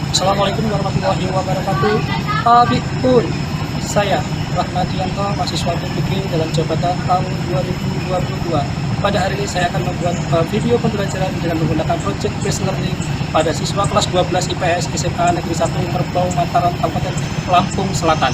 Assalamualaikum warahmatullahi wabarakatuh. Bikun, saya Rahmadianto, mahasiswa Fikri dalam jabatan tahun 2022. Pada hari ini saya akan membuat video pembelajaran dengan menggunakan project based learning pada siswa kelas 12 IPS SMA Negeri 1 Merbau Mataram, Kabupaten Lampung Selatan.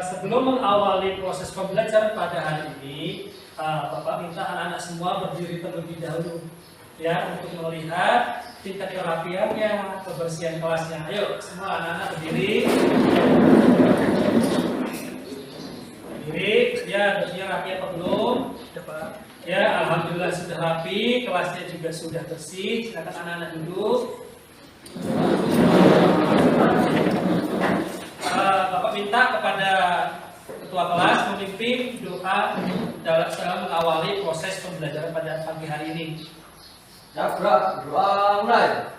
Sebelum mengawali proses pembelajaran pada hari ini, Bapak minta anak-anak semua berdiri terlebih dahulu, ya, untuk melihat tingkat kerapiannya, kebersihan kelasnya. Ayo, semua anak-anak berdiri. Berdiri, ya, berdiri rapi apa belum? Ya, alhamdulillah sudah rapi, kelasnya juga sudah bersih. Silakan anak-anak duduk. Bapak minta kepada ketua kelas memimpin doa dalam mengawali proses pembelajaran pada pagi hari ini. Ya, doa mulai.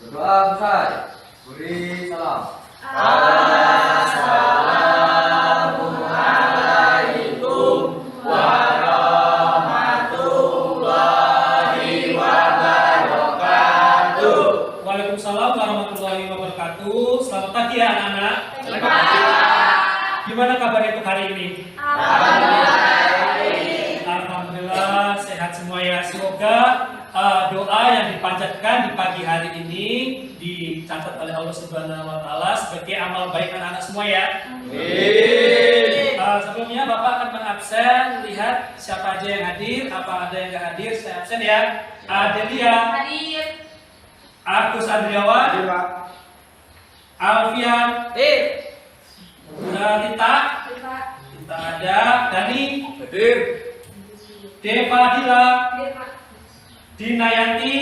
Berdoa selesai. Beri salam. Assalamualaikum warahmatullahi wabarakatuh. Waalaikumsalam warahmatullahi wabarakatuh. Selamat pagi ya anak-anak. Gimana kabarnya untuk hari ini? Alhamdulillah sehat semua ya. Semoga doa yang dipanjatkan di pagi hari ini dicatat oleh Allah Subhanahu wa taala sebagai amal baik anak-anak semua ya. Sebelumnya Bapak akan mengabsen, lihat siapa aja yang hadir, apa ada yang nggak hadir, saya absen ya. Adelia hadir. Agus Andriawan, Alfian, Tita ada, Dani, Hadir. Deva Dila, Dinayanti,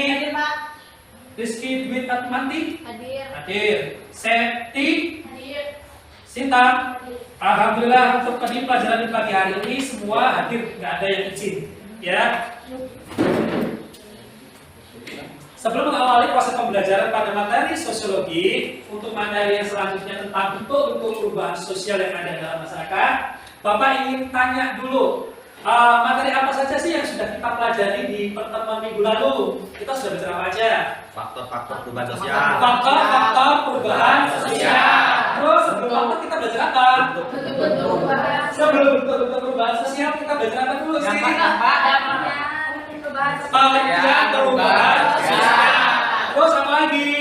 Rizky Dwi Tatmanti, hadir, Septi, Sinta. Alhamdulillah untuk tadi pelajaran di pagi hari ini semua hadir, nggak ada yang izin, ya. Sebelum mengawali proses pembelajaran pada materi sosiologi, untuk materi yang selanjutnya tentang bentuk-bentuk perubahan sosial yang ada dalam masyarakat, Bapak ingin tanya dulu, materi apa saja sih yang sudah kita pelajari di pertemuan minggu lalu? Kita sudah bicara apa aja? Faktor-faktor perubahan sosial. Faktor-faktor perubahan sosial. Terus sebelum faktor kita belajar apa? Sebelum bentuk-bentuk perubahan sosial kita belajar apa dulu sih? Pengertian perubahan sosial. Terus apa lagi?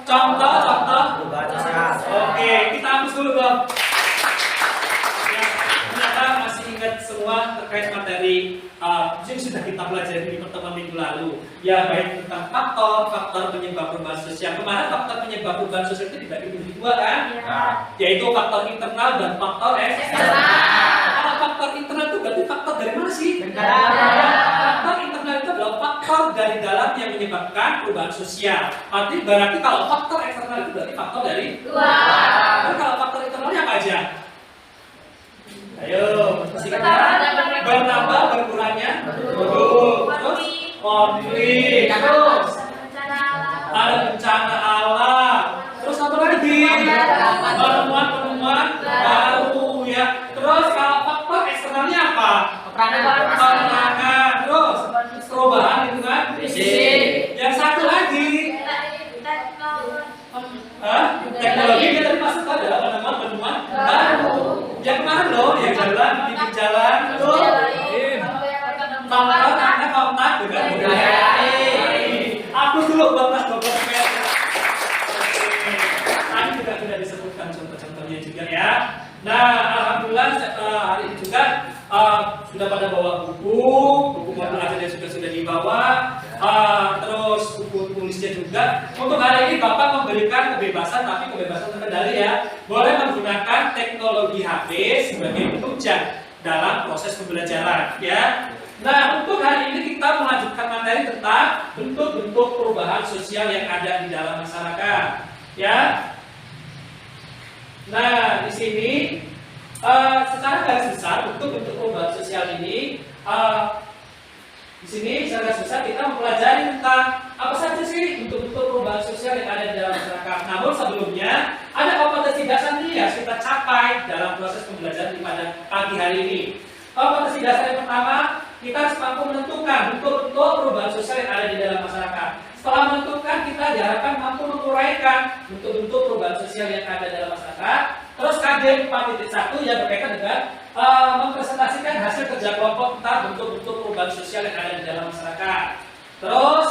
Contoh-contoh Perubahan sosial. Oke, kita hapus dulu dong. Ya, ternyata masih ingat semua terkait materi yang sudah kita pelajari di pertemuan minggu lalu. Ya, baik tentang faktor penyebab perubahan sosial. Kemarin faktor penyebab perubahan sosial itu dibagi menjadi dua kan? Yaitu faktor internal dan faktor eksternal. Kalau faktor internal itu berarti faktor dari mana sih? Faktor internal itu adalah faktor dari dalam yang menyebabkan perubahan sosial. Berarti kalau faktor eksternal itu berarti faktor dari luar. Tapi kalau faktor internalnya apa aja? Ayo, bertambah, berkurangnya, terus konflik, terus ada bencana alam, terus apa lagi? Penemuan baru ya. Terus kalau faktor eksternalnya apa? Peperangan, terus perubahan lingkungan fisik. Yang satu lagi, teknologi dia tadi masuk pada penemuan baru. Yang kemarin loh, yang jalan, bikin jalan, tuh, kontak dengan budaya. Aku dulu bapak. Tadi juga sudah disebutkan contoh-contohnya juga ya. Nah, alhamdulillah hari ini juga sudah pada bawa buku pelajaran sudah dibawa, terus buku tulisnya juga. Untuk hari ini Bapak memberikan kebebasan, tapi kebebasan terkendali ya. Boleh menggunakan teknologi HP sebagai penunjang dalam proses pembelajaran ya. Nah, untuk hari ini kita melanjutkan materi tentang bentuk-bentuk perubahan sosial yang ada di dalam masyarakat ya. Nah, di sini secara garis besar bentuk-bentuk perubahan sosial ini di sini secara garis besar kita mempelajari tentang apa saja sih bentuk-bentuk perubahan sosial yang ada di dalam masyarakat. Namun Namun sebelumnya ada kompetensi dasar nih yang kita capai dalam proses pembelajaran pada pagi hari ini. Kompetensi dasar yang pertama, kita harus mampu menentukan bentuk-bentuk perubahan sosial yang ada di dalam masyarakat. Setelah menentukan, kita diharapkan mampu menguraikan bentuk-bentuk perubahan sosial yang ada dalam masyarakat. Terus KDM 4.1 yang berkaitan dengan mempresentasikan hasil kerja kelompok tentang bentuk-bentuk perubahan sosial yang ada di dalam masyarakat. Terus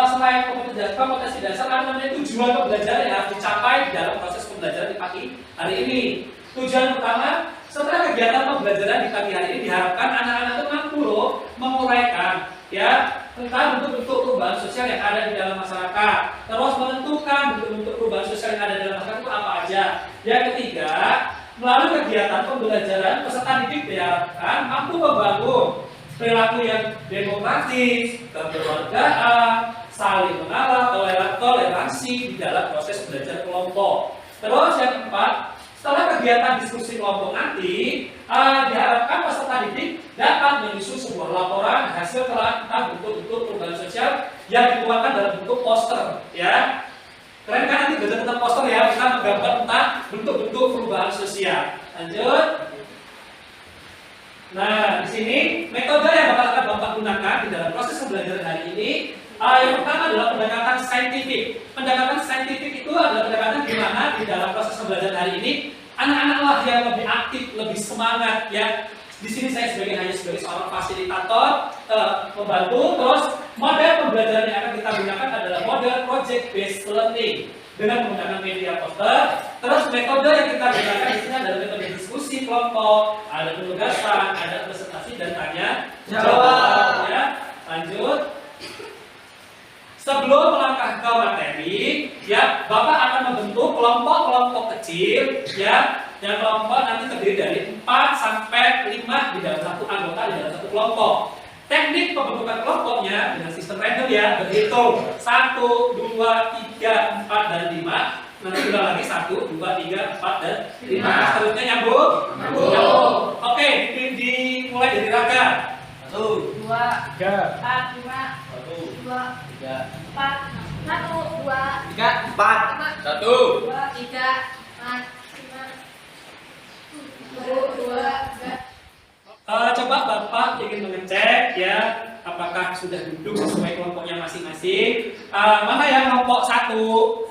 selain kompetensi dasar, ada namanya tujuan pembelajaran yang harus dicapai dalam proses pembelajaran di pagi hari ini. Tujuan pertama, setelah kegiatan pembelajaran di pagi hari ini diharapkan anak-anak itu mampu menguraikan ya tentang bentuk-bentuk perubahan sosial yang ada di dalam masyarakat. Terus menentukan bentuk-bentuk perubahan sosial yang ada di dalam masyarakat itu apa aja. Yang ketiga, melalui kegiatan pembelajaran peserta didik diharapkan mampu membangun perilaku yang demokratis, kekeluargaan, saling mengalah, toleransi di dalam proses belajar kelompok. Terus yang keempat, setelah kegiatan diskusi kelompok nanti, diharapkan peserta didik dapat menyusun sebuah laporan hasil tentang bentuk-bentuk perubahan sosial yang dituangkan dalam bentuk poster, ya. Keren kan nanti belajar tentang poster ya, kita menggambar tentang bentuk-bentuk perubahan sosial. Lanjut. Nah, di sini metode yang akan Bapak gunakan di dalam proses pembelajaran hari ini, yang pertama adalah pendekatan saintifik. Pendekatan saintifik itu adalah pendekatan di mana di dalam proses pembelajaran hari ini anak-anaklah yang lebih aktif, lebih semangat ya. Di sini saya hanya sebagai seorang fasilitator, membantu. Terus model pembelajaran yang akan kita gunakan adalah model project based learning dengan menggunakan media poster. Terus metode yang kita gunakan di sini adalah metode diskusi kelompok, ada penugasan, ada presentasi dan tanya jawab. Ya, lanjut. Sebelum melangkah ke materi, ya Bapak akan membentuk kelompok-kelompok kecil, ya. Yang kelompok nanti terdiri dari 4 sampai 5 di dalam satu anggota di dalam satu kelompok. Teknik pembentukan kelompoknya dengan sistem random ya, berhitung 1, 2, 3, 4 dan 5. Nanti ulang lagi 1, 2, 3, 4 dan 5. Seterusnya nyambung? Nyambung. Oke, dimulai dari Raga. 1, 2, 3, 4, 5, 1, 2, 3, 4, 1, 2, 3, 4, 1, 2, 3, 4, 5, 2, 3. Coba Bapak ingin mengecek ya apakah sudah duduk sesuai kelompoknya masing-masing. Mana yang kelompok 1?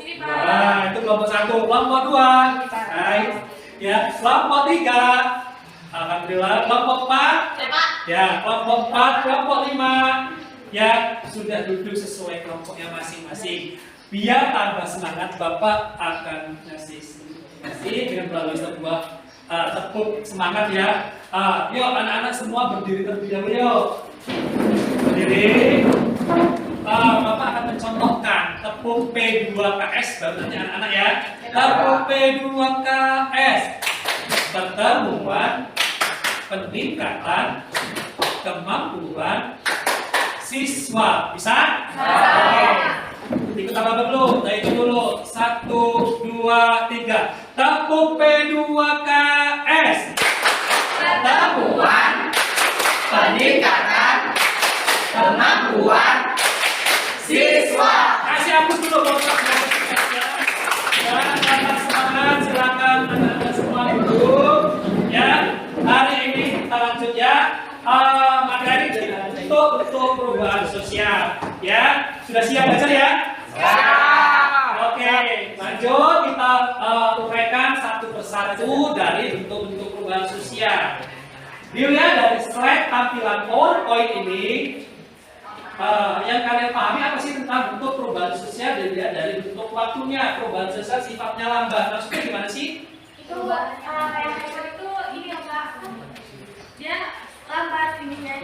Sini Pak. Nah, itu kelompok 1. Kelompok 2. Baik. Ya, kelompok 3. Alhamdulillah. Kelompok 4. Pak. Ya, kelompok 4, kelompok 5. Ya, sudah duduk sesuai kelompoknya masing-masing. Biar tambah semangat, Bapak akan ngasih dengan melalui sebuah tepuk semangat ya. Yuk anak-anak semua berdiri terlebih dahulu yuk. Berdiri. Bapak akan mencontohkan tepuk P2KS baru nanti anak-anak ya. Tepuk P2KS. Pertemuan peningkatan kemampuan siswa. Bisa? Oke. Ikut apa dulu? Nah itu dulu. 1, 2, 3. Tepuk P2KS. Pertemuan peningkatan kemampuan siswa. Kasih hapus dulu botak. Ya, semangat. Silakan anak-anak semua duduk. Ya, hari ini kita lanjut ya. Materi bentuk perubahan sosial. Ya, sudah siap belajar ya? Siap. Oke, lanjut kita uraikan satu persatu dari bentuk-bentuk perubahan sosial. Dilihat dari slide tampilan PowerPoint ini, yang kalian pahami apa sih tentang bentuk perubahan sosial? Dilihat dari bentuk waktunya, perubahan sosial sifatnya lambat. Maksudnya gimana sih? Itu kayak itu ini ya Pak. Dia lambat ininya.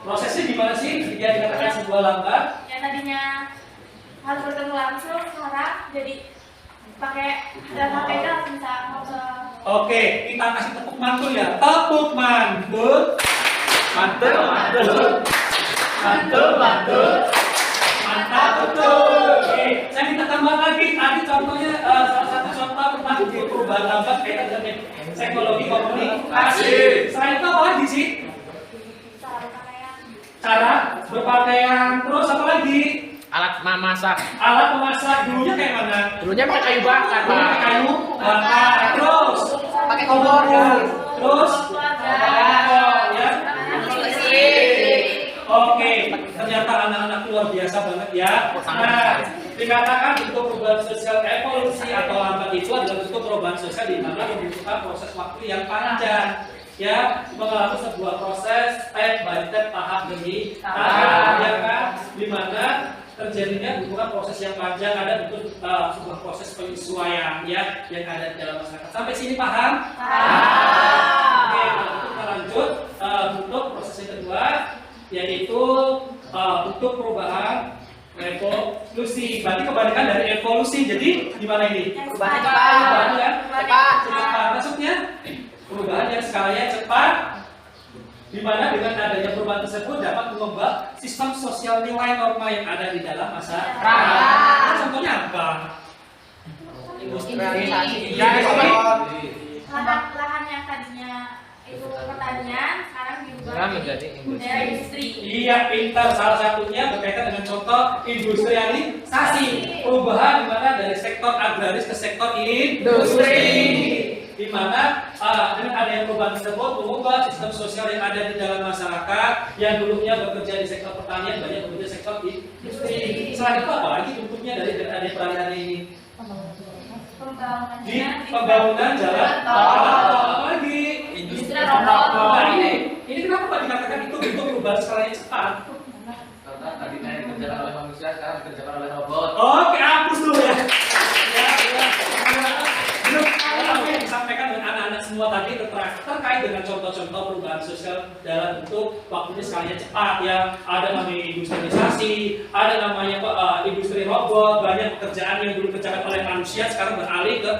Prosesnya gimana sih? Jika dikatakan sebuah lambat? Yang tadinya harus bertemu langsung sekarang jadi pakai dan HP itu langsung bisa ngobrol. Oke, kita kasih tepuk mantul ya. Tepuk mantul. Mantul, mantul. Mantul, mantul. Mantap betul. Oke, saya minta tambah lagi. Tadi contohnya salah satu contoh tentang perubahan lambat kaitan dengan psikologi komunikasi. Selain itu apa lagi sih? Cara pakaian. Cara berpakaian. Terus apa lagi? Alat memasak. Alat memasak dulunya kayak mana? Dulunya pakai kayu bakar, Dulu Pak. kayu bakar, terus Pakai kompor. terus kompor, ya. Oke, ternyata anak-anak luar biasa banget ya. Nah, dikatakan bentuk perubahan sosial evolusi atau lambat itu adalah bentuk perubahan sosial di mana membutuhkan proses waktu yang panjang. Ya, mengalami sebuah proses step by step, tahap demi tahap, ya kan? Di mana terjadinya bukan proses yang panjang, ada bentuk sebuah proses penyesuaian ya yang ada di dalam masyarakat. Sampai sini paham? Oke, kita lanjut bentuk proses yang kedua, yaitu bentuk perubahan evolusi. Berarti kebalikan dari evolusi. Jadi gimana ini? Perubahan kan? Cepat. Maksudnya perubahan yang skalanya cepat, di mana dengan adanya perubahan tersebut dapat mengubah sistem sosial nilai norma yang ada di dalam masyarakat. Contohnya apa? Industrialisasi. Lahan yang tadinya itu pertanian sekarang diubah menjadi industri. Iya, pintar. Salah satunya berkaitan dengan contoh industrialisasi. Perubahan di mana dari sektor agraris ke sektor industri. Di mana dengan adanya perubahan tersebut mengubah sistem sosial yang ada di dalam masyarakat yang dulunya bekerja di sektor pertanian banyak bekerja di sektor industri. Selain itu apa lagi bentuknya dari adanya peralihan ini? Di pembangunan jalan tol, apa lagi? Industri rokok. Nah, ini kenapa Pak dikatakan itu bentuk perubahan skala yang cepat? Karena tadinya yang dikerjakan oleh manusia sekarang dikerjakan oleh robot. Oke, hapus dulu ya. Belum apa yang disampaikan dengan anak-anak semua tadi terkait dengan contoh-contoh perubahan sosial dalam bentuk waktunya skalanya cepat ya. Ada namanya industrialisasi, ada namanya industri robot, banyak pekerjaan yang dulu dikerjakan oleh manusia sekarang beralih ke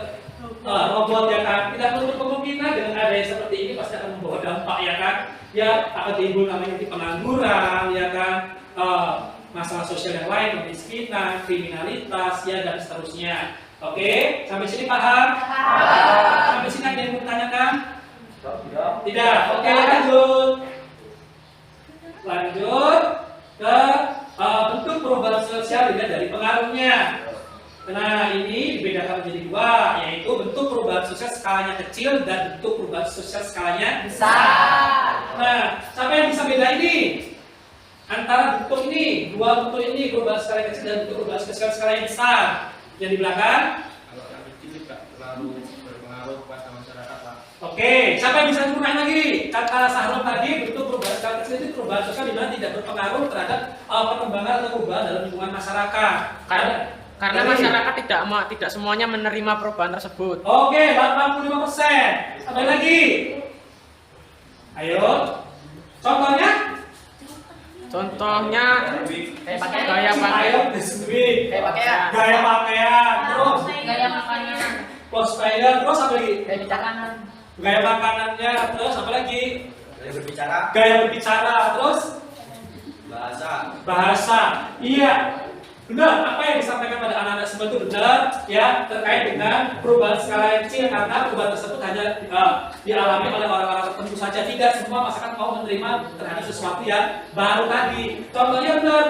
robot ya kan. Tidak menutup kemungkinan dengan adanya seperti ini pasti akan membawa dampak ya kan. Ya akan timbul namanya nanti pengangguran ya kan. Masalah sosial yang lain, kemiskinan, kriminalitas ya dan seterusnya. Oke, sampai sini paham? Sampai sini ada yang mau ditanyakan? Tidak. Oke, lanjut. Lanjut ke bentuk perubahan sosial dilihat dari pengaruhnya. Nah, ini dibedakan menjadi dua, yaitu bentuk perubahan sosial skalanya kecil dan bentuk perubahan sosial skalanya besar. Nah, siapa yang bisa beda ini? Antara bentuk ini, dua bentuk ini, perubahan skala kecil dan bentuk perubahan sosial skala yang besar. Yang di belakang? Kalau yang kecil tidak terlalu berpengaruh kepada masyarakat, Pak. Oke, siapa yang bisa ngurangin lagi? Kata Sahrul tadi, bentuk perubahan skala kecil itu perubahan sosial di mana tidak berpengaruh terhadap perkembangan atau perubahan dalam lingkungan masyarakat. Karena masyarakat tidak semuanya menerima perubahan tersebut. Oke, 85%. Sampai lagi. Ayo. Contohnya? Contohnya Kayak pakai gaya pakaian. Ayo, deskripsi. Kayak pakaian. Gaya pakaian. Terus Gaya makanan. close style. Terus apa lagi? Kayak makanan. Gaya makanannya. Terus apa lagi? Dari berbicara, Gaya berbicara. Terus bahasa. Iya. Benar, apa yang disampaikan pada anak-anak semua itu benar ya, terkait dengan perubahan skala yang kecil karena perubahan tersebut hanya dialami oleh orang-orang tertentu saja, tidak semua masyarakat mau menerima terhadap sesuatu yang baru tadi. Contohnya benar,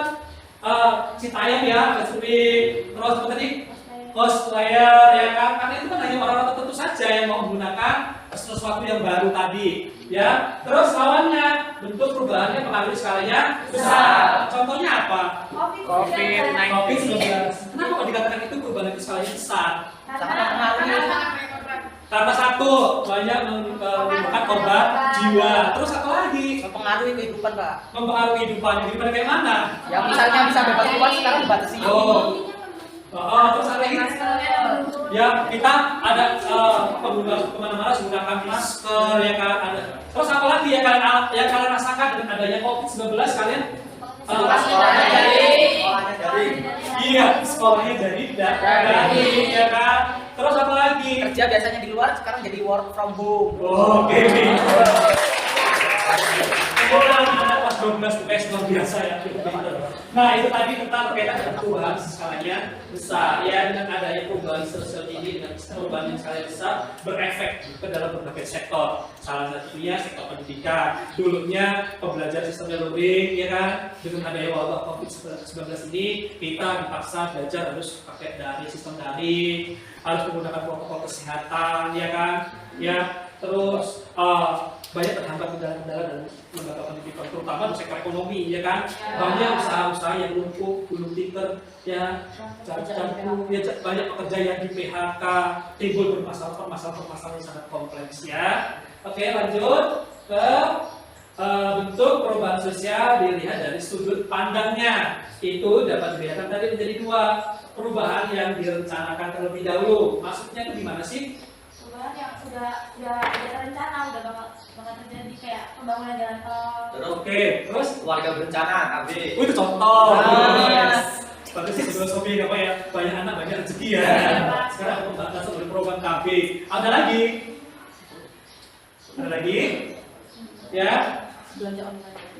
Citayam ya, terus apa tadi? Cosplayer ya kan, karena itu kan hanya orang-orang tertentu saja yang mau menggunakan sesuatu yang baru tadi ya. Terus lawannya bentuk perubahannya pengaruh skalanya besar. Contohnya apa? COVID-19. COVID-19. Kenapa kok dikatakan itu perubahan itu skalanya besar? Karena satu, banyak menimbulkan korban jiwa. Terus satu lagi, Mempengaruhi kehidupan, Pak. mempengaruhi kehidupan. Kehidupan kayak mana? Yang misalnya bisa bebas keluar sekarang dibatasi. Terus ada lagi? Ya, kita ada kemana-mana menggunakan masker ya kan. Ada. Terus apa lagi ya kalian rasakan dengan adanya COVID-19 kalian? Sekolahnya dari. Iya, sekolahnya dari ya kan. Terus apa lagi? Kerja biasanya di luar sekarang jadi work from home. Oke. Kemudian anak kelas 12 UPS luar biasa ya. Nah itu tadi tentang berkaitan dengan perubahan skalanya besar ya, dengan adanya perubahan sosial ini dengan perubahan yang skala besar berefek ke dalam berbagai sektor. Salah satunya sektor pendidikan. Dulunya pembelajaran sistem learning ya kan, dengan adanya wabah COVID-19 ini kita dipaksa belajar harus pakai dari sistem daring, harus menggunakan protokol kesehatan ya kan, ya terus banyak terhambat kendala-kendala dalam lembaga pendidikan, terutama di sektor ekonomi ya kan, banyak usaha-usaha yang lumpuh, gulung tikar ya, campur ya, banyak pekerja yang di PHK, timbul permasalahan yang sangat kompleks ya. Oke lanjut ke bentuk perubahan sosial dilihat dari sudut pandangnya. Itu dapat dibedakan tadi menjadi dua, perubahan yang direncanakan terlebih dahulu. Maksudnya itu gimana sih? Perubahan yang sudah terencana, udah bakal terjadi, kayak pembangunan jalan tol. Oke, terus Warga berencana KB. itu contoh. Yes. Bagus sih filosofi apa ya, banyak anak banyak rezeki ya. Sekarang pembahasan oleh program KB. Ada lagi? Ada lagi? Ya?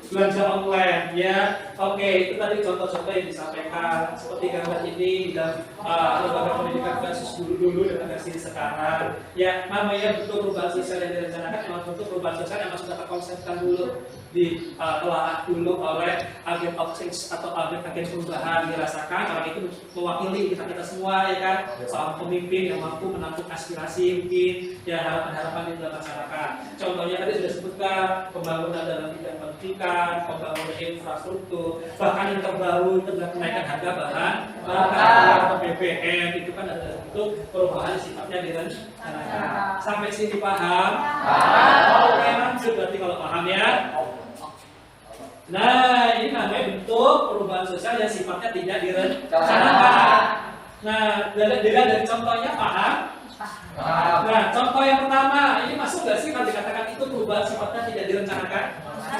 Belanja online ya. Oke, itu tadi contoh-contoh yang disampaikan seperti gambar ini dalam lembaga pendidikan versus dulu dengan versi sekarang ya. Namanya bentuk perubahan sosial yang direncanakan memang bentuk perubahan sosial yang sudah terkonsepkan dulu, ditelaah dulu oleh agen of change atau agen perubahan, dirasakan karena itu mewakili kita semua ya kan, seorang pemimpin yang mampu menampung aspirasi mungkin ya, harapan-harapan di dalam masyarakat. Contohnya tadi sudah sebutkan pembangunan dalam bidang pendidikan, pembangunan infrastruktur, bahkan yang terbaru itu adalah kenaikan harga bahan bakar atau BBM, itu kan adalah bentuk perubahan sifatnya direncanakan. Sampai sini paham? Oke, lanjut berarti kalau paham ya. Nah, ini namanya bentuk perubahan sosial yang sifatnya tidak direncanakan. Nah, dari contohnya paham? Nah, contoh yang pertama, ini masuk nggak sih kalau dikatakan itu perubahan sifatnya tidak direncanakan?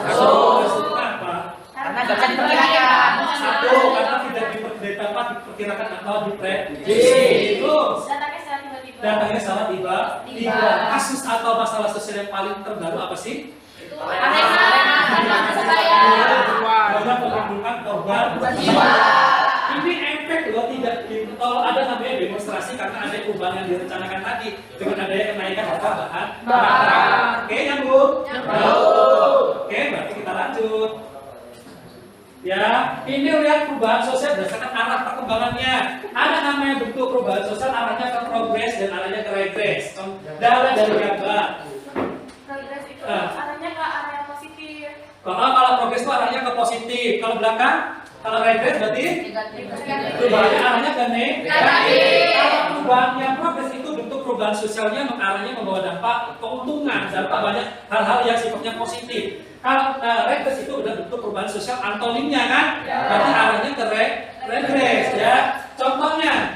Masuk. Kenapa? Karena nggak bisa diperkirakan. Satu, karena tidak dapat diperkirakan atau diprediksi. Terus, datangnya salah tiba-tiba. Kasus atau masalah sosial yang paling terbaru apa sih? Banyak menimbulkan korban jiwa. Ini efek loh, tidak kalau ada namanya demonstrasi karena ada perubahan yang direncanakan tadi dengan adanya kenaikan harga bahan bakar. Oke, nyambung? Oke, berarti kita lanjut. Ya, ini lihat perubahan sosial berdasarkan arah perkembangannya. Ada namanya bentuk perubahan sosial arahnya ke progres dan arahnya ke regres. Dari gambar. Progres itu arahnya ke arah yang positif. Kalau progres itu arahnya ke positif, kalau belakang, kalau regres berarti perubahannya arahnya ke negatif. Kalau perubahannya progres itu bentuk perubahan sosialnya mengarahnya membawa dampak keuntungan, dampak banyak hal-hal yang sifatnya positif. Kalau regres itu udah bentuk perubahan sosial antonimnya kan, berarti arahnya ke regres ya. Contohnya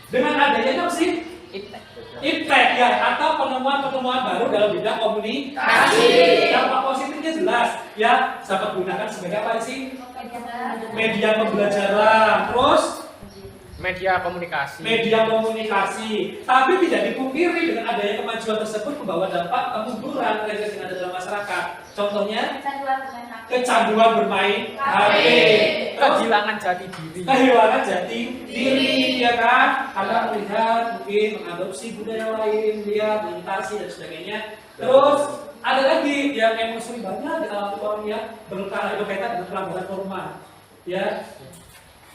dengan adanya apa sih? Impact ya, atau penemuan-penemuan baru dalam bidang komunikasi. Dampak positifnya jelas ya, dapat gunakan sebagai apa sih? Media pembelajaran, terus Media komunikasi. Tapi tidak dipungkiri dengan adanya kemajuan tersebut membawa dampak kemunduran regres yang ada dalam masyarakat. Contohnya kecanduan bermain HP, Kehilangan jati diri ya kan, karena melihat mungkin mengadopsi budaya lain, dia mengimitasi dan sebagainya. Terus ada lagi yang emosi banyak dialami orang yang berkaitan dengan pelanggaran norma ya.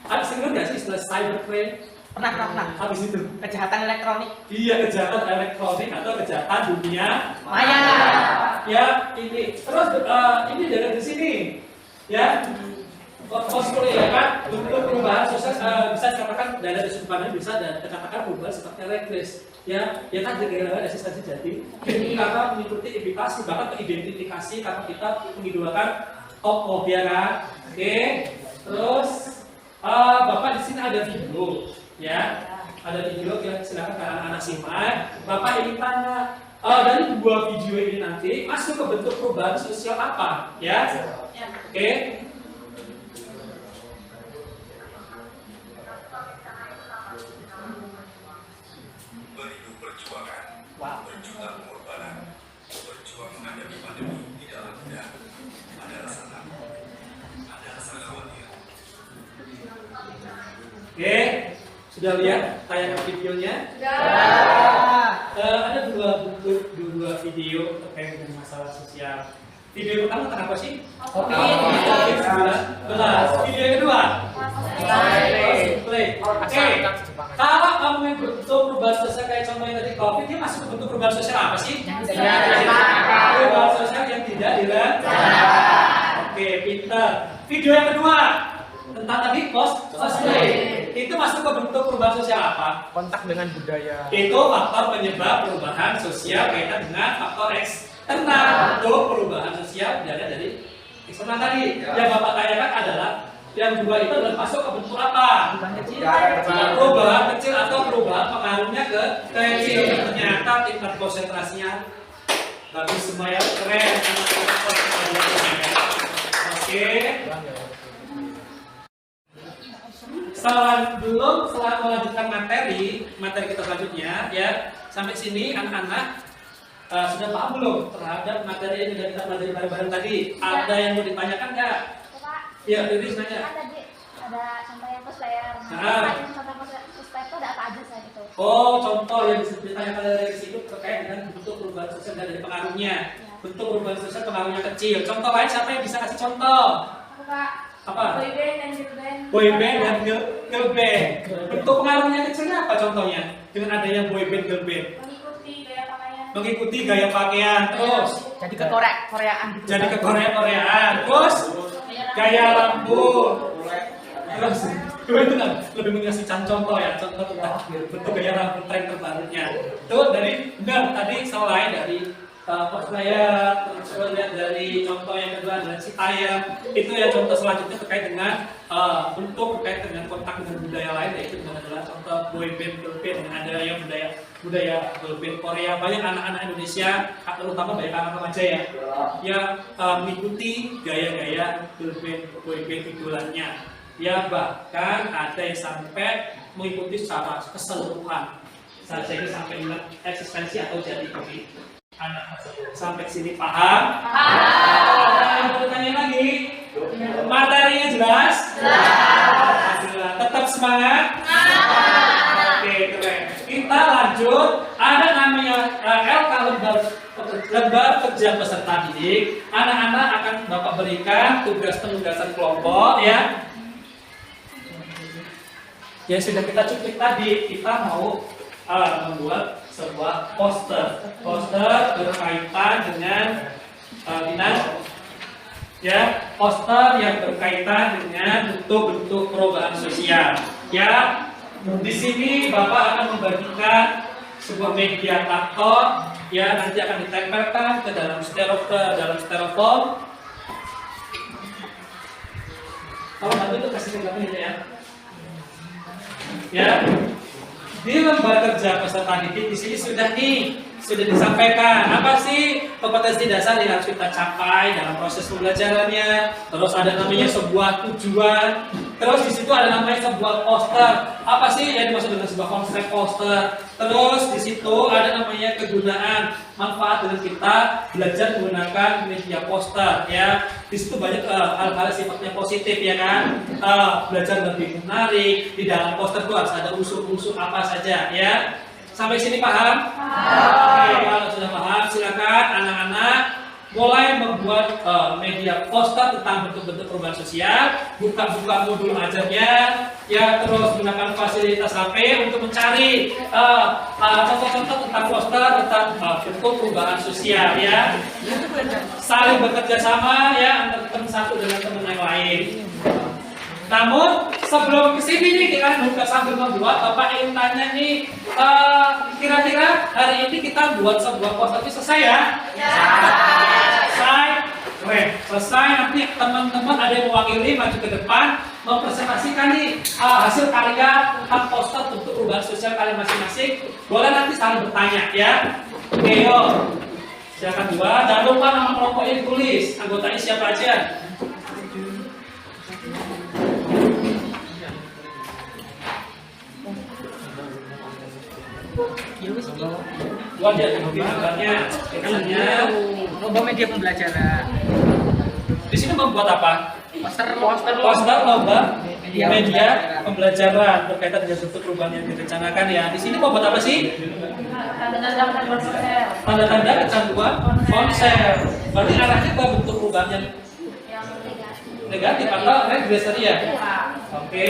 Ada singkat nggak sih istilah cybercrime? Pernah. Habis itu Kejahatan elektronik. iya, kejahatan elektronik atau kejahatan dunia Maya. ya. Ini terus ini dari sini ya, posko ya kan, bentuk perubahan sosial bisa dikatakan dari sudut pandang bisa dan dikatakan perubahan sifatnya regres ya. Ya kan gara-gara eksistensi jadi karena mengikuti imitasi, bahkan teridentifikasi karena kita mengidolakan tokoh ya kan. Oke, terus Bapak di sini ada video ya, ada video yang silakan anak-anak simak. Bapak ingin tanya dari dua video ini nanti masuk ke bentuk perubahan sosial apa ya? Oke. Beribu perjuangan, berjuang pengorbanan, berjuang menghadapi pandemi tidaklah mudah. Ada rasa Sudah lihat tayangan videonya? Ada dua video terkait dengan masalah sosial. Video pertama tentang apa sih? COVID-19. Video yang kedua? Play. Oke. Kalau ngomongin bentuk perubahan sosial kayak contohnya tadi COVID, dia masuk ke bentuk perubahan sosial apa sih? Perubahan sosial yang tidak direncanakan. Oke, pintar. Video yang kedua tentang tadi cosplay. Itu masuk ke bentuk perubahan sosial apa? Kontak dengan budaya. Itu faktor penyebab perubahan sosial kaitan dengan faktor eksternal. Bentuk perubahan sosial berada dari eksternal tadi. Yang Bapak tanyakan adalah yang dua itu adalah masuk ke bentuk apa? Perubahan kecil atau perubahan pengaruhnya ke kecil. Ternyata tingkat konsentrasinya bagus semua ya, keren. Oke. Setelah melanjutkan materi kita selanjutnya ya, sampai sini anak-anak sudah paham belum terhadap materi yang sudah kita pelajari bareng-bareng tadi? Ada yang mau ditanyakan nggak? Iya, Riris nanya. Kan tadi ada contoh yang cosplayer. Contoh cosplayer itu ada apa aja saya itu? Oh, contoh yang ditanyakan dari situ terkait dengan bentuk perubahan sosial dan dari pengaruhnya. Bentuk perubahan sosial pengaruhnya kecil. Contoh lain siapa yang bisa kasih contoh? Aku Kak. Apa? Boyband dan girl band. Boyband dan girl band. Bentuk pengaruhnya kecilnya apa contohnya? Dengan adanya boyband girl band. Mengikuti gaya pakaian, terus Jadi ke Koreaan gitu. jadi ke Koreaan, terus gaya rambut, terus itu kan lebih mengasih contoh ya, contoh tentang bentuk gaya rambut tren terbarunya. Itu dari tadi selain dari cosplayer, terus lihat dari contoh yang kedua adalah Citayam. Itu ya contoh selanjutnya terkait dengan bentuk terkait dengan kontak dengan budaya lain, yaitu adalah contoh boyband, girl band, dan ada yang budaya girl band Korea. Banyak anak-anak Indonesia, terutama banyak anak remaja ya, yang mengikuti gaya-gaya girl band, boyband idolanya. Ya bahkan ada yang sampai mengikuti secara keseluruhan. Saya kira sampai dengan eksistensi atau jati diri anak sampai sini paham? Paham. Mau tanya lagi? Materinya jelas? Jelas. Tetap semangat? Oke, keren. Kita lanjut. Ada namanya LK lembar kerja peserta didik. Anak-anak akan Bapak berikan tugas penugasan kelompok ya. Yang sudah kita cuplik tadi, kita mau membuat sebuah poster berkaitan dengan ya, poster yang berkaitan dengan bentuk-bentuk perubahan sosial. Ya, di sini Bapak akan membagikan sebuah media karton, ya nanti akan ditempelkan ke dalam styrofoam. Kalau nanti itu kasih pegangan ya. Ya. Di lembar kerja peserta didik di sini sudah disampaikan apa sih kompetensi dasar yang harus kita capai dalam proses pembelajarannya. Terus ada namanya sebuah tujuan. Terus di situ ada namanya sebuah poster. Apa sih yang dimaksud dengan sebuah konsep poster? Terus di situ ada namanya kegunaan, manfaat dengan kita belajar menggunakan media poster. Ya, di situ banyak hal-hal sifatnya positif ya kan. Belajar lebih menarik. Di dalam poster itu harus ada unsur-unsur apa saja ya. Sampai sini paham? Oke, kalau sudah paham silakan anak-anak mulai membuat media poster tentang bentuk-bentuk perubahan sosial, buka modul ajarnya, ya terus gunakan fasilitas HP untuk mencari contoh-contoh tentang poster tentang bentuk perubahan sosial ya. Saling bekerja sama ya antara teman satu dengan teman yang lain. Namun sebelum kesini nih kita buka sambil membuat, Bapak ingin tanya nih, kira-kira hari ini kita buat sebuah poster ini selesai ya? Selesai, keren. Selesai, nanti teman-teman ada yang mewakili maju ke depan mempresentasikan nih hasil karya tentang poster bentuk perubahan sosial kalian masing-masing. Boleh nanti saling bertanya ya. Oke, yuk. Silakan dua. Jangan lupa nama kelompoknya ditulis. Anggotanya siapa aja? Buat ya gambarnya, lomba media pembelajaran. Di sini membuat apa? Poster lomba media pembelajaran berkaitan dengan bentuk perubahan yang direncanakan ya. Di sini mau buat apa sih? Tanda-tanda kecanduan ponsel. Berarti arahnya ke bentuk perubahan yang negatif atau regres tadi ya? Oke.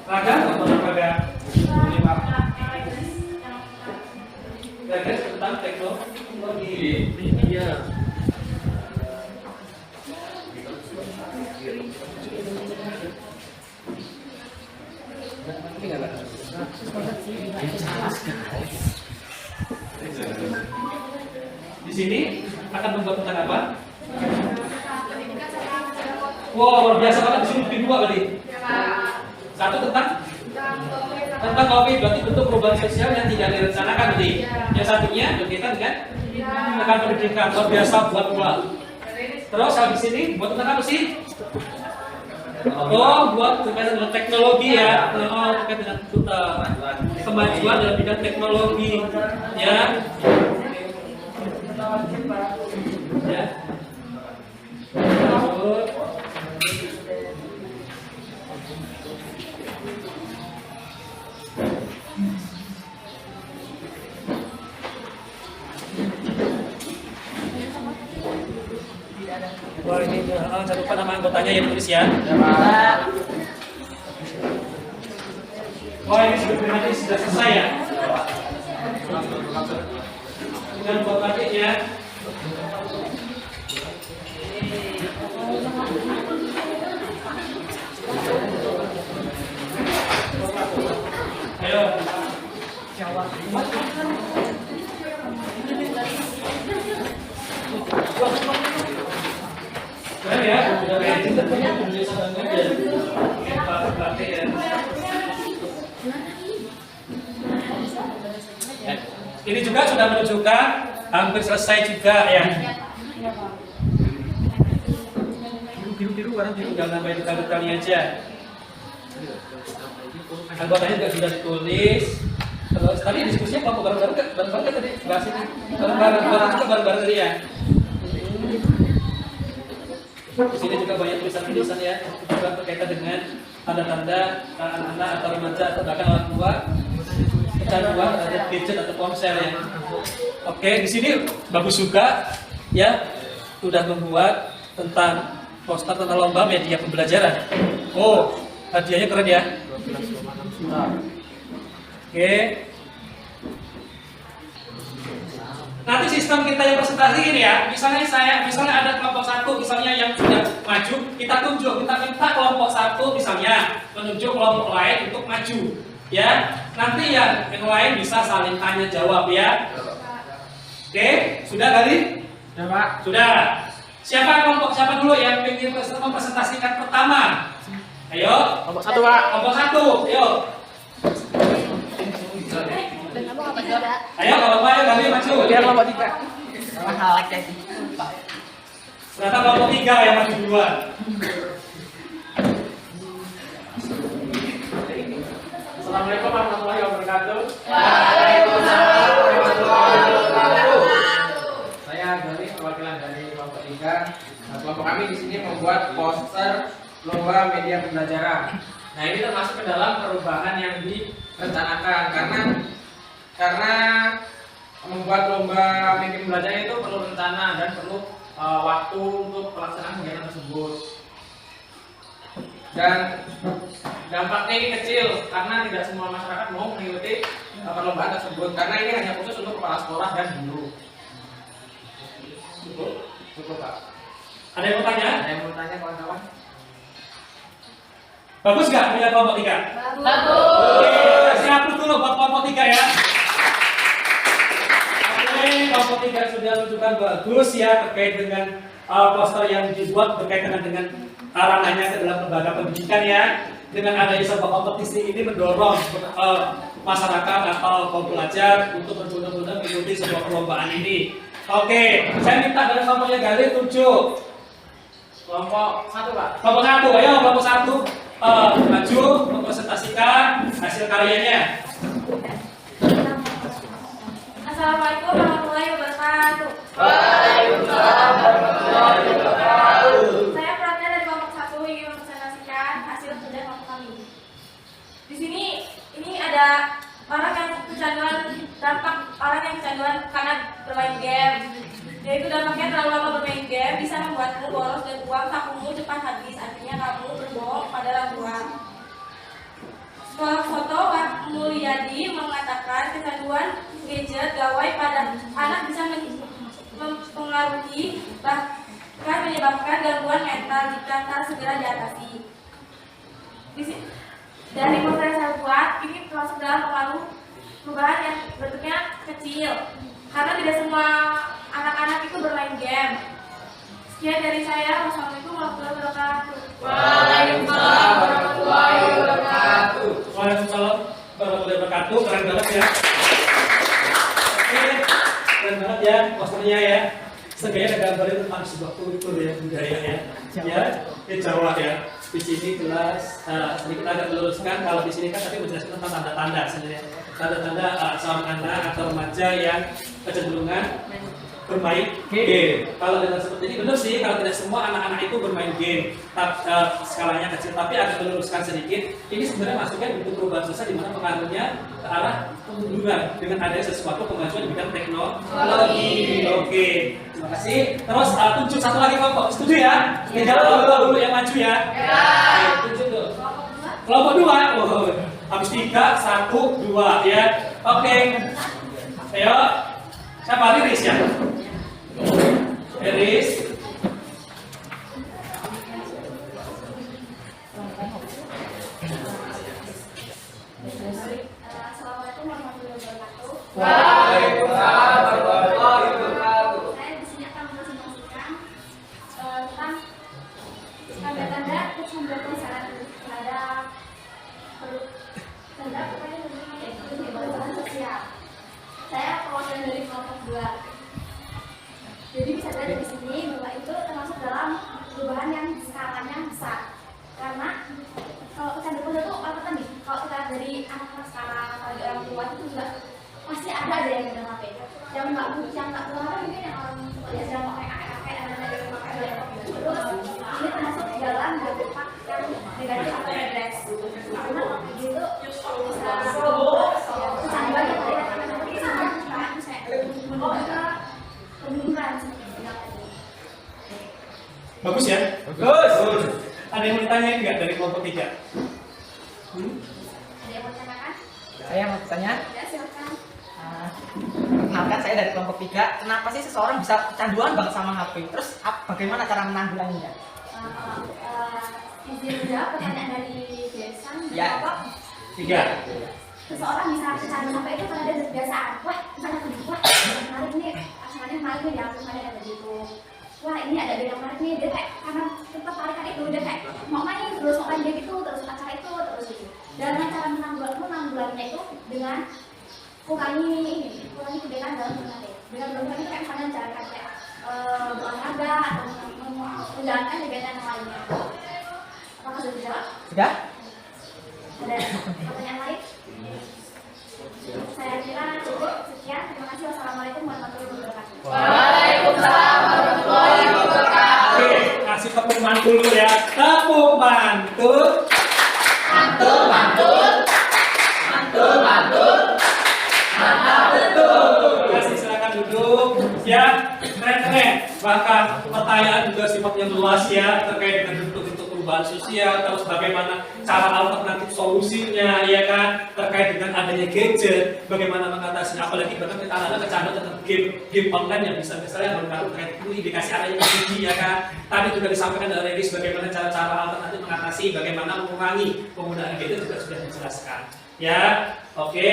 Raga, apa Raga? Regres tentang teknologi. Iya. Di sini akan membuat tentang apa? Wow, luar biasa banget. Di sini bikin dua berarti. Satu tentang COVID, berarti bentuk perubahan sosial yang tidak direncanakan berarti. Yang satunya berkaitan dengan tekan pendidikan, luar biasa buat dua. Terus habis ini buat tentang apa sih? Oh, buat berkaitan dengan teknologi ya. Oh, berkaitan dengan kemajuan dalam bidang teknologi, ya. Ya. Wah, ini jangan lupa nama anggotanya ya tulis ya. Wah, ini sudah selesai ya. Dengan buat batiknya. Ayo. Keren ya, udah rajin tentunya tulis banget ya. Batik ya. Ini juga sudah menunjukkan hampir selesai juga ya. Biru warna biru, jangan nambahin detail-detailnya aja. Anggotanya juga sudah ditulis. Terus tadi diskusinya kelompok bareng-bareng kan tadi bahas ini. Bareng-bareng tadi ya. Di sini juga banyak tulisan-tulisan ya, juga berkaitan dengan tanda-tanda anak-anak atau remaja atau bahkan orang tua kecanduan terhadap gadget atau ponsel ya. Oke, di sini bagus juga ya, sudah membuat tentang poster tentang lomba media pembelajaran. Oh, hadiahnya keren ya. Oke. Nanti sistem kita yang presentasi ini ya, misalnya ada kelompok satu misalnya yang sudah maju, kita minta kelompok satu misalnya menunjuk kelompok lain untuk maju, ya. Nanti yang lain bisa saling tanya jawab ya. Oke, sudah kali? Sudah Pak. Sudah. Siapa dulu yang ingin mempresentasikan pertama? Ayo. Kelompok satu Pak. Kelompok satu, ayo. Ayo kalau ayo kali maju. Biar kelompok tiga. Ternyata kelompok tiga yang maju duluan. Assalamualaikum warahmatullahi wabarakatuh. Waalaikumsalam warahmatullahi wabarakatuh. Saya dari perwakilan dari kelompok 3. Nah, kelompok kami di sini membuat poster lomba media pembelajaran. Nah, ini termasuk ke dalam perubahan yang direncanakan karena membuat lomba media pembelajaran itu perlu rencana dan perlu waktu untuk pelaksanaan kegiatan tersebut. Dan dampaknya ini kecil karena tidak semua masyarakat mau mengikuti perlombaan tersebut karena ini hanya khusus untuk kepala sekolah dan guru. Cukup Pak. Ada yang mau tanya? Ada yang mau tanya kawan-kawan? Bagus nggak punya kelompok tiga? Bagus. Oke, siap dulu buat kelompok tiga ya. Oke, kelompok tiga sudah menunjukkan bagus ya terkait dengan poster yang dibuat berkaitan dengan ranahnya ke dalam lembaga pendidikan ya. Dengan adanya sebuah kompetisi ini mendorong masyarakat atau kaum pelajar untuk berbunda-bunda mengikuti sebuah perlombaan ini. Oke, saya minta dari kelompoknya Gali tunjuk. Kelompok 1 Pak. Kelompok satu, ayo kelompok satu maju mempresentasikan hasil karyanya. Assalamualaikum warahmatullahi wabarakatuh. Waalaikumsalam warahmatullahi wabarakatuh. Saya perwakilan dari kelompok 1 ingin mempresentasikan hasil ada orang yang kecanduan, dampak orang yang kecanduan karena bermain game. Yaitu dampaknya terlalu lama bermain game bisa membuatmu boros dan uang tabungmu cepat habis. Artinya kamu berbohong pada orang tua. Foto Mulyadi mengatakan kecanduan gadget gawai pada anak bisa mempengaruhi bahkan menyebabkan gangguan mental jika tak segera diatasi. Dari poster yang saya buat, ini termasuk dalam pengaruh perubahan yang bentuknya kecil karena tidak semua anak-anak itu bermain game. Sekian dari saya. Wassalamualaikum warahmatullahi wabarakatuh. Waalaikumsalam warahmatullahi wabarakatuh. Waalaikumsalam warahmatullahi wabarakatuh. Keren banget ya. Oke, keren banget ya posternya ya. Seenggaknya ada gambarnya tentang sebuah kultur ya, budaya ya. Ya, Jawa ya. Di sini jelas sedikit agak meluruskan kalau di sini kan tadi menjelaskan tentang tanda-tanda sebenarnya. Tanda-tanda seorang anak atau remaja yang kecenderungan bermain game. Kalau dengan seperti ini benar sih, kalau tidak semua anak-anak itu bermain game, skalanya kecil. Tapi agak meluruskan sedikit. Ini sebenarnya masuknya bentuk perubahan sosial di mana pengaruhnya ke arah kemunduran dengan adanya sesuatu kemajuan di bidang teknologi. Oke, terima kasih. Terus tunjuk satu lagi kelompok, setuju ya? Tinggal kelompok dulu yang maju ya. Oke, tunjuk tuh. Kelompok 2. Oh, habis 3, 1, 2 ya. Oke. Ayo. Siapa Riris ya? Riris. Assalamualaikum warahmatullahi wabarakatuh. Waalaikumsalam warahmatullahi wabarakatuh. Saya di sini akan menjelaskan tentang tanda-tanda kecanduan terhadap perubahan sosial. Saya perwakilan dari kelompok 2. Jadi bisa dilihat di sini bahwa itu termasuk dalam perubahan yang skalanya besar. Karena kalau kecanduan itu apa tadi? Kalau kita dari anak-anak sekarang atau dari orang tua itu juga pasti ada yang megang HP. Yang nggak pegang HP mungkin yang orang tua ya sedang pakai kakek dan lain-lain pakai laptop. Terus ini termasuk dalam dampak yang negatif atau regres. Karena gitu bisa kecanduan yang tadi Bagus ya? Bagus. Ada yang mau ditanyain nggak dari kelompok 3? Ada yang mau tanyakan? Saya mau bertanya, Ya, silakan. perkenalkan saya dari kelompok 3. Kenapa sih seseorang bisa kecanduan banget sama HP? Terus bagaimana cara menanggulanginya? Izin menjawab pertanyaan dari Desan. Ya. Kelompok 3. seseorang bisa kecanduan HP itu karena ada kebiasaan. Wah, menarik nih, asalnya menarik nih, aku ada begitu. Wah, ini ada yang menarik nih, dia kayak karena tetap tarikan itu, dia kayak mau main dia gitu, terus acara itu, terus gitu. Dan cara menanggulanginya itu dengan kurangi kebiasaan dalam bermain. Dengan bermain itu kayak misalnya cara kayak berolahraga atau menjalankan kegiatan yang lainnya. Apakah sudah dijawab? Sudah? Ada pertanyaan lain? Saya kira cukup. Sekian. Terima kasih. Wassalamualaikum warahmatullahi wabarakatuh. Waalaikumsalam warahmatullahi wabarakatuh. Oke, kasih tepuk mantul dulu ya. Tepuk mantul. Mantul, mantul. Mantul, mantul. Mantap betul. Terima kasih, silakan duduk. Ya, keren. Bahkan pertanyaan juga sifatnya luas ya terkait dengan bentuk-bentuk perubahan sosial, terus bagaimana cara alternatif solusinya, ya kan, terkait dengan adanya gadget, bagaimana mengatasinya, apalagi bahkan kita ada kecanduan tentang game online yang bisa misalnya berpengaruh terkait itu indikasi adanya judi, ya kan. Tadi juga disampaikan dari Riris bagaimana cara-cara alternatif mengatasi, bagaimana mengurangi penggunaan gadget juga sudah dijelaskan. Ya, oke.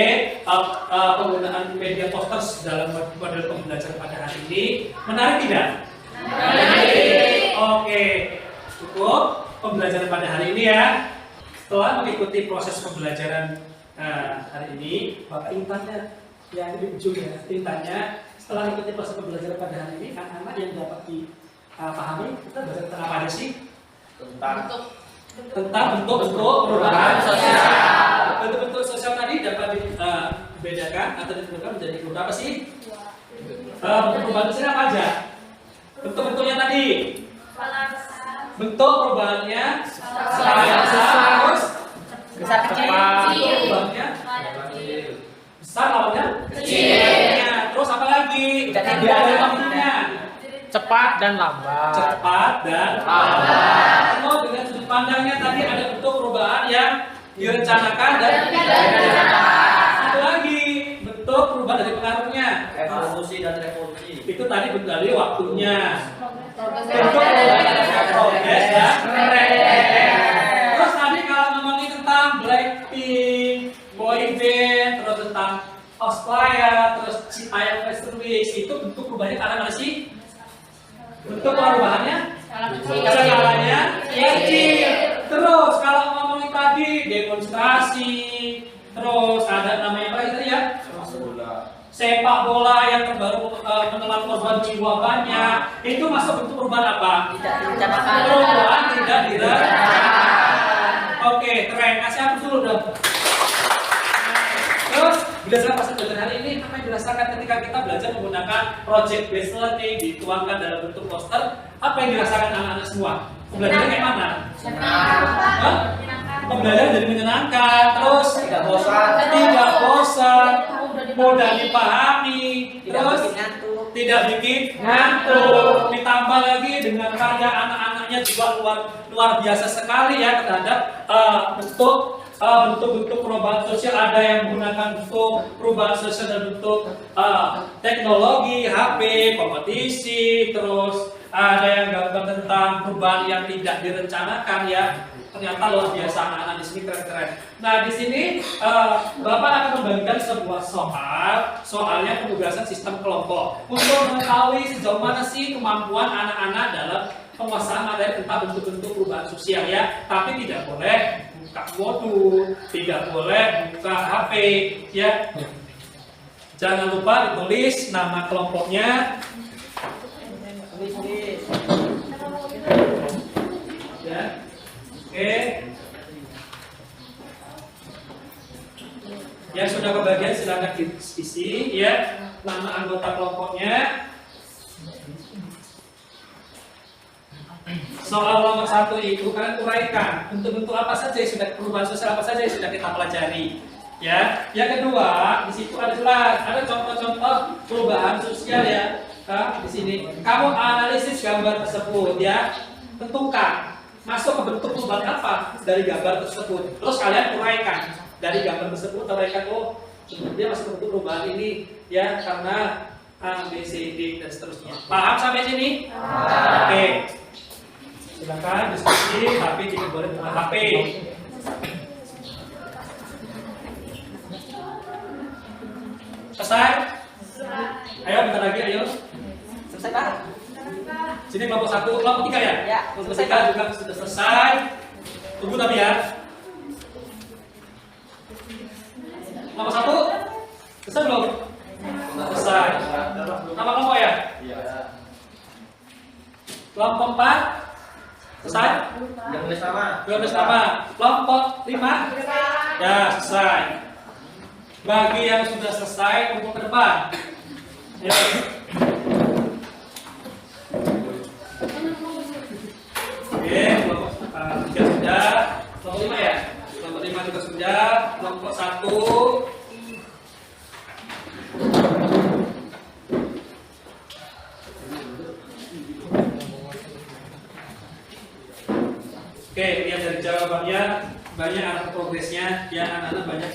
Penggunaan media posters dalam model pembelajaran pada hari ini menarik tidak? Menarik. Oke, cukup pembelajaran pada hari ini ya. Setelah mengikuti proses pembelajaran hari ini, Bapak intannya yang di ujung ya, intannya setelah mengikuti proses pembelajaran pada hari ini, anak-anak yang dapat dipahami, kita belajar tentang apa aja sih? Tentang bentuk-bentuk perubahan sosial. Bentuk-bentuk sosial tadi dapat dibedakan atau ditentukan menjadi beberapa sih? Bentuk perubahan sosial apa aja? Bentuk-bentuknya tadi. Bentuk perubahannya skala besar, terus Besar kecil. bentuk perubahannya Besar lawannya kecil. Terus apa lagi? Tidak Tidak ada. ada waktunya. Cepat dan lambat. Cepat dan lambat. Oh, dengan sudut pandangnya tadi ada bentuk perubahan yang direncanakan dan tidak direncanakan. Satu lagi bentuk perubahan dari pengaruhnya. Evolusi dan revolusi. Itu tadi bentuk dari waktunya. Bentuk perubahan dari progres dan regres. Terus tadi kalau ngomongin tentang Blackpink, boyband, terus tentang Australia, terus Citayam Fashion Week, itu bentuk perubahannya karena mana sih? Bentuk perubahannya? Skalanya kecil. Terus kalau ngomongin tadi demonstrasi, terus ada namanya apa itu ya? Sepak bola yang terbaru menelan korban jiwa banyak, itu masuk bentuk perubahan apa? Tidak direncanakan. Perubahan tidak direncanakan. Oke, keren. Kasih aku dulu dong. Terus belajar pas belajar hari ini apa yang dirasakan ketika kita belajar menggunakan project based learning dituangkan dalam bentuk poster? Apa yang dirasakan anak-anak semua? Pembelajaran kayak mana? Hah? Pembelajaran jadi menyenangkan, terus Tidak bosan. tidak bosan, mudah dipahami, Tidak terus bikin ngantuk. tidak bikin ngantuk. Ditambah lagi dengan karya anak-anaknya juga luar biasa sekali ya terhadap bentuk-bentuk perubahan sosial. Ada yang menggunakan bentuk perubahan sosial dan bentuk teknologi, HP, kompetisi, terus ada yang gambar tentang perubahan yang tidak direncanakan ya. Ternyata luar biasa anak-anak di sini keren-keren. Nah di sini Bapak akan membagikan sebuah soalnya penugasan sistem kelompok untuk mengetahui sejauh mana sih kemampuan anak-anak dalam penguasaan materi tentang bentuk-bentuk perubahan sosial ya. Tapi tidak boleh buka modul, tidak boleh buka HP ya. Jangan lupa ditulis nama kelompoknya. Ya. Oke. Yang sudah kebagian silakan diisi ya nama anggota kelompoknya. Soal nomor 1 itu kalian uraikan bentuk-bentuk apa saja yang sudah perubahan sosial apa saja yang sudah kita pelajari. Ya. Yang kedua di situ ada contoh-contoh perubahan sosial ya. Di sini kamu analisis gambar tersebut ya. Tentukan masuk ke bentuk perubahan apa dari gambar tersebut. Terus kalian uraikan dari gambar tersebut, uraikan oh sebenarnya masuk ke bentuk perubahan ini ya karena A, B, C, D dan seterusnya. Paham sampai sini? Oke. Silakan diskusi, tapi tidak boleh buka HP. Selesai? Ayo bentar lagi, ayo. Selesai Pak? Sini kelompok 1, kelompok 3 ya? Ya, Kelompok selesai, 3 juga sudah selesai. Tunggu tapi ya. Kelompok 1 selesai belum? Selesai. Nama kelompok ya? Iya. Kelompok 4 selesai? Yang nulis nama. Belum sama. Kelompok 5 ya selesai. Bagi yang sudah selesai kumpul ke depan. Ya. Oke, kelompok 3 sudah, kelompok 5 ya? Kelompok 5 juga sudah, kelompok 1 Oke, lihat dari jawabannya banyak arah progresnya ya anak-anak banyak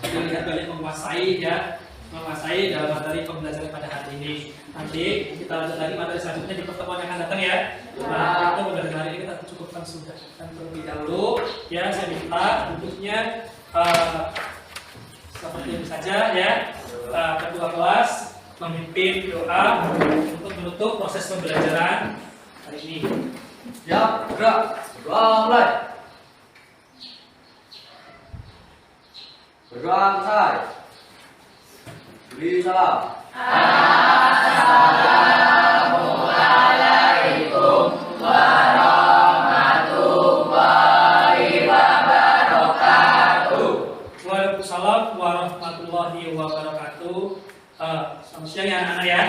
terlihat banyak menguasai ya menguasai dalam materi pembelajaran pada hari ini. Nanti kita lanjut lagi materi selanjutnya di pertemuan yang akan datang ya. Nah, itu pembelajaran hari ini kita cukupkan sudah terlebih dahulu ya. Saya minta bentuknya seperti ini saja ya. Ketua kelas memimpin doa untuk menutup proses pembelajaran hari ini. Ya, gerak. Doa mulai. Berdoa selesai. Beri salam. Assalamualaikum warahmatullahi wabarakatuh. Waalaikumsalam warahmatullahi wabarakatuh. Selamat siang ya anak-anak ya.